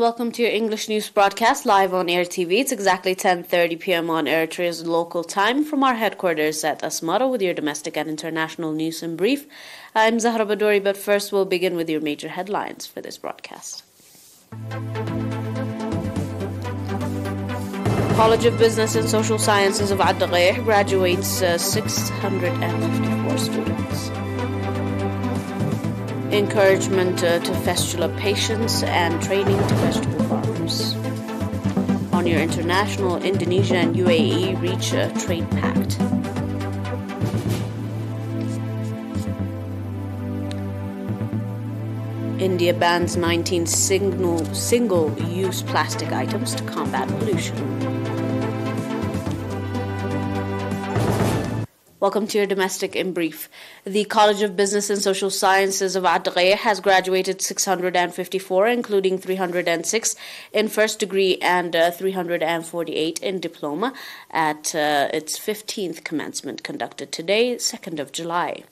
welcome to your English news broadcast live on ERi-TV. It's exactly 10:30 p.m. on Eritrea's local time from our headquarters at Asmara with your domestic and international news in brief. I'm Zahra Badori, but first we'll begin with your major headlines for this broadcast. College of Business and Social Sciences of Ad graduates 654 students. Encouragement to fistula patients and training to vegetable farmers. On your international, Indonesia and UAE reach a trade pact. India bans 19 single-use plastic items to combat pollution. Welcome to your domestic in brief. The College of Business and Social Sciences of Ad has graduated 654, including 306 in first degree and 348 in diploma at its 15th commencement conducted today, 2nd of July.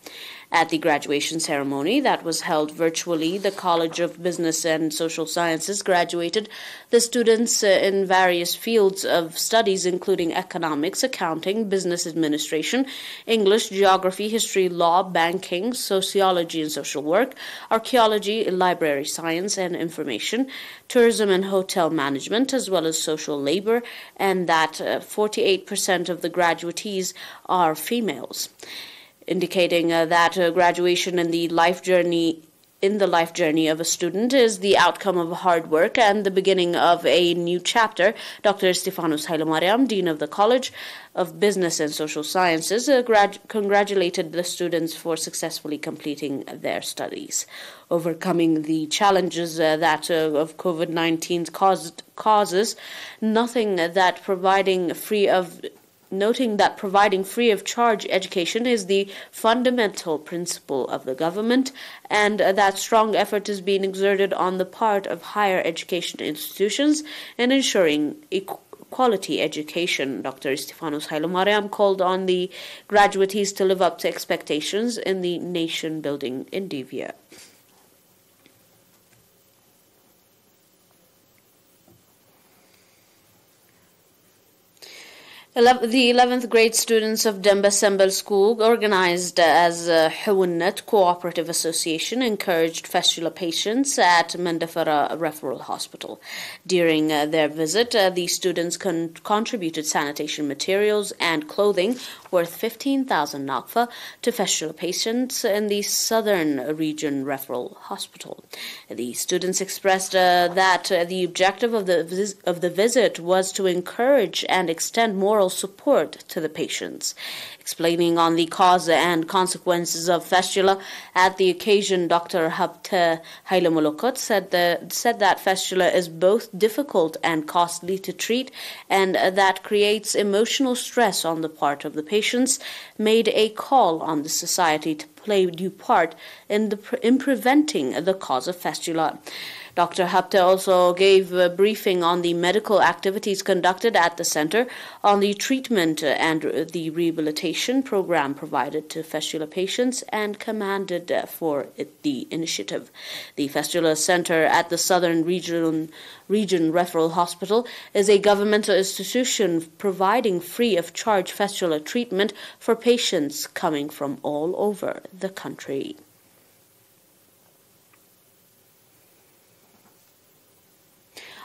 At the graduation ceremony that was held virtually, the College of Business and Social Sciences graduated the students in various fields of studies, including economics, accounting, business administration, English, geography, history, law, banking, sociology and social work, archaeology, library science and information, tourism and hotel management, as well as social labor, and that 48% of the graduatees are females, indicating that graduation in the life journey of a student is the outcome of hard work and the beginning of a new chapter. Dr. Stefanos Hailemariam, Dean of the College of Business and Social Sciences, congratulated the students for successfully completing their studies, overcoming the challenges that of COVID-19 causes, noting that providing free of charge education is the fundamental principle of the government, and that strong effort is being exerted on the part of higher education institutions in ensuring quality education. Dr. Stefanos Hailemariam called on the graduates to live up to expectations in the nation-building endeavor. The 11th grade students of Demba Sembel School, organized as Hawinnet Cooperative Association, encouraged fistula patients at Mendefara Referral Hospital. During their visit, the students contributed sanitation materials and clothing worth 15,000 nakfa to fistula patients in the Southern Region Referral Hospital. The students expressed that the objective of the visit was to encourage and extend moral support to the patients. Explaining on the cause and consequences of fistula at the occasion, Dr. Habte Hailemolokot said that fistula is both difficult and costly to treat, and that creates emotional stress on the part of the patients, made a call on the society to play due part in preventing the cause of fistula. Dr. Habte also gave a briefing on the medical activities conducted at the center, on the treatment and the rehabilitation program provided to fistula patients, and commended for the initiative. The Fistula Center at the Southern Region Referral Hospital is a governmental institution providing free of charge fistula treatment for patients coming from all over the country.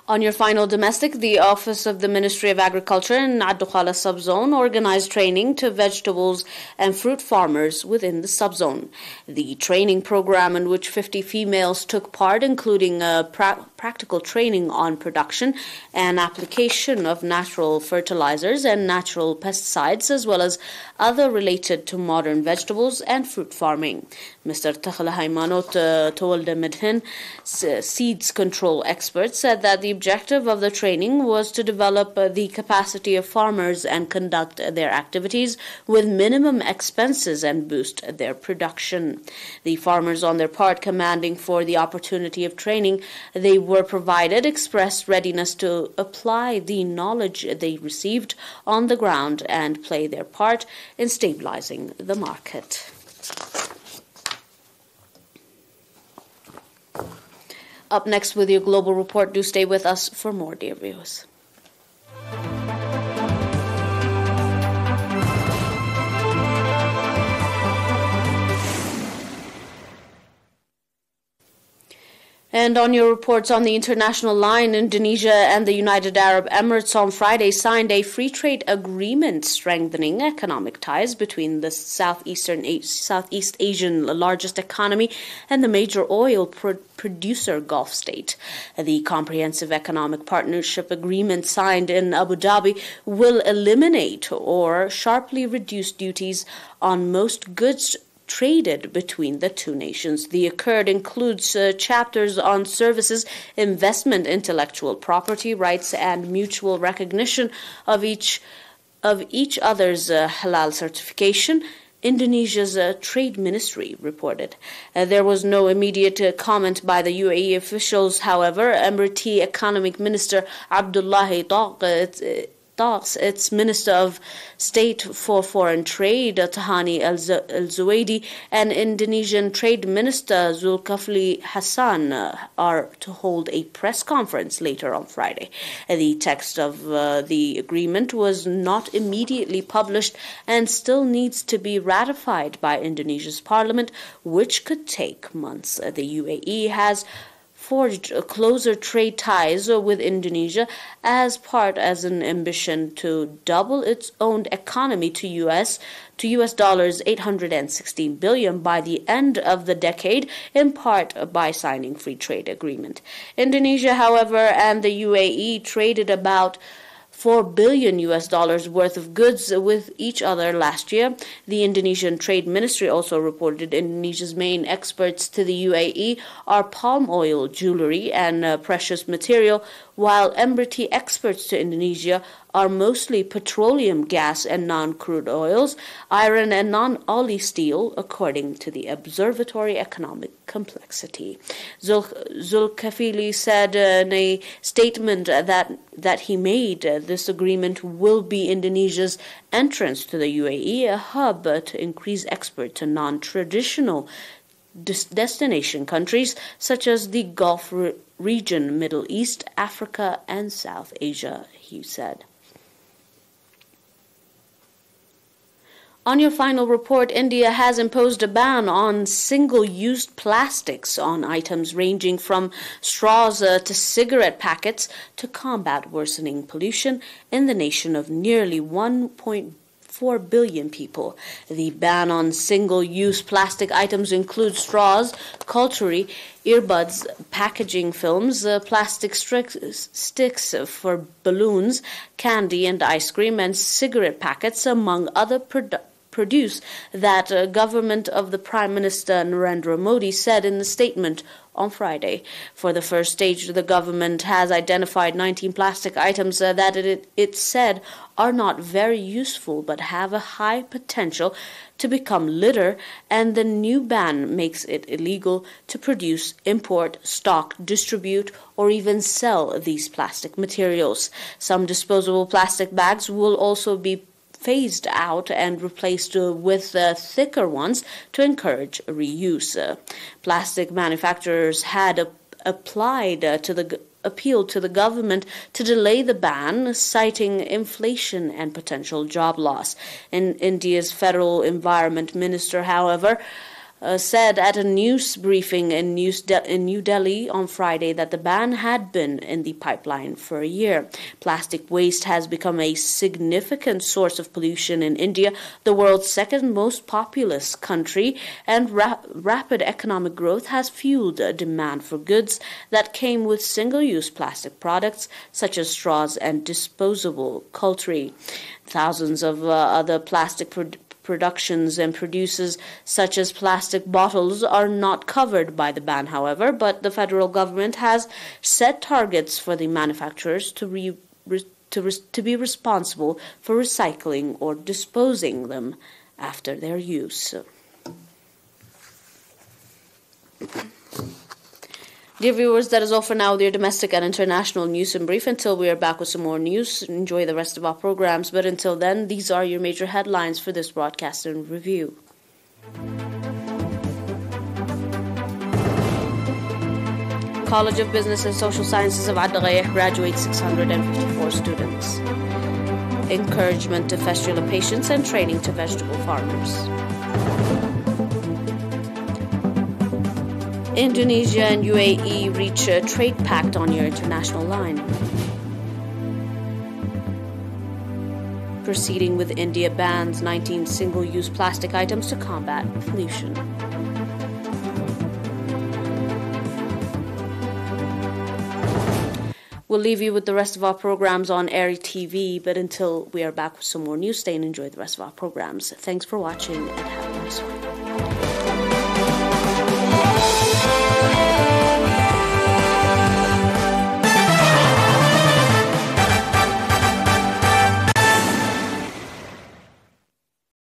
On your final domestic, the Office of the Ministry of Agriculture in Ad-Dukhala subzone organized training to vegetables and fruit farmers within the subzone. The training program, in which 50 females took part, including practical training on production and application of natural fertilizers and natural pesticides, as well as other related to modern vegetables and fruit farming. Mr. Takhla Haimanot Tawalda Medhin, seeds control expert, said that the objective of the training was to develop the capacity of farmers and conduct their activities with minimum expenses and boost their production. The farmers, on their part, commanding for the opportunity of training they were provided, expressed readiness to apply the knowledge they received on the ground and play their part in stabilizing the market. Up next with your global report. Do stay with us for more, dear viewers. And on your reports on the international line, Indonesia and the United Arab Emirates on Friday signed a free trade agreement strengthening economic ties between the Southeast Asian largest economy and the major oil producer Gulf state. The Comprehensive Economic Partnership Agreement signed in Abu Dhabi will eliminate or sharply reduce duties on most goods traded between the two nations. The accord includes chapters on services, investment, intellectual property rights, and mutual recognition of each other's halal certification. Indonesia's trade ministry reported. There was no immediate comment by the UAE officials. However, Emirati Economic Minister Abdullahi Talks, its Minister of State for Foreign Trade, Tahani Al-Zuwaidi, and Indonesian Trade Minister Zulkifli Hasan are to hold a press conference later on Friday. The text of the agreement was not immediately published and still needs to be ratified by Indonesia's parliament, which could take months. The UAE has forged closer trade ties with Indonesia as an ambition to double its own economy to US dollars 816 billion by the end of the decade, in part by signing free trade agreement. Indonesia, however, and the UAE traded about $4 billion worth of goods with each other last year. The Indonesian Trade Ministry also reported Indonesia's main exports to the UAE are palm oil, jewelry, and precious material, while Emirati exports to Indonesia are mostly petroleum, gas, and non-crude oils, iron, and non-oli steel, according to the Observatory Economic Complexity. Zulkifli said in a statement that he made this agreement will be Indonesia's entrance to the UAE, a hub to increase export to non-traditional destination countries such as the Gulf region, Middle East, Africa, and South Asia, he said. On your final report, India has imposed a ban on single-use plastics on items ranging from straws to cigarette packets to combat worsening pollution in the nation of nearly 1.4 billion people. The ban on single-use plastic items includes straws, cutlery, earbuds, packaging films, plastic sticks for balloons, candy and ice cream, and cigarette packets, among other produce that government of the Prime Minister Narendra Modi said in the statement on Friday. For the first stage, the government has identified 19 plastic items that it said are not very useful but have a high potential to become litter, and the new ban makes it illegal to produce, import, stock, distribute, or even sell these plastic materials. Some disposable plastic bags will also be phased out and replaced with thicker ones to encourage reuse. Plastic manufacturers had appealed to the government to delay the ban, citing inflation and potential job loss. India's Federal Environment Minister, however, said at a news briefing in New Delhi on Friday that the ban had been in the pipeline for a year. Plastic waste has become a significant source of pollution in India, the world's second most populous country, and rapid economic growth has fueled a demand for goods that came with single-use plastic products such as straws and disposable cutlery. Thousands of other plastic productions and producers such as plastic bottles are not covered by the ban, however, but the federal government has set targets for the manufacturers to be responsible for recycling or disposing them after their use. Dear viewers, that is all for now with your domestic and international news in brief. Until we are back with some more news, enjoy the rest of our programs. But until then, these are your major headlines for this broadcast and review. College of Business and Social Sciences of Addaghayah graduates 654 students. Encouragement to fistula patients and training to vegetable farmers. Indonesia and UAE reach a trade pact on your international line. Proceeding with India bans 19 single-use plastic items to combat pollution. We'll leave you with the rest of our programs on ERi-TV, but until we are back with some more news, stay and enjoy the rest of our programs. Thanks for watching and have a nice one.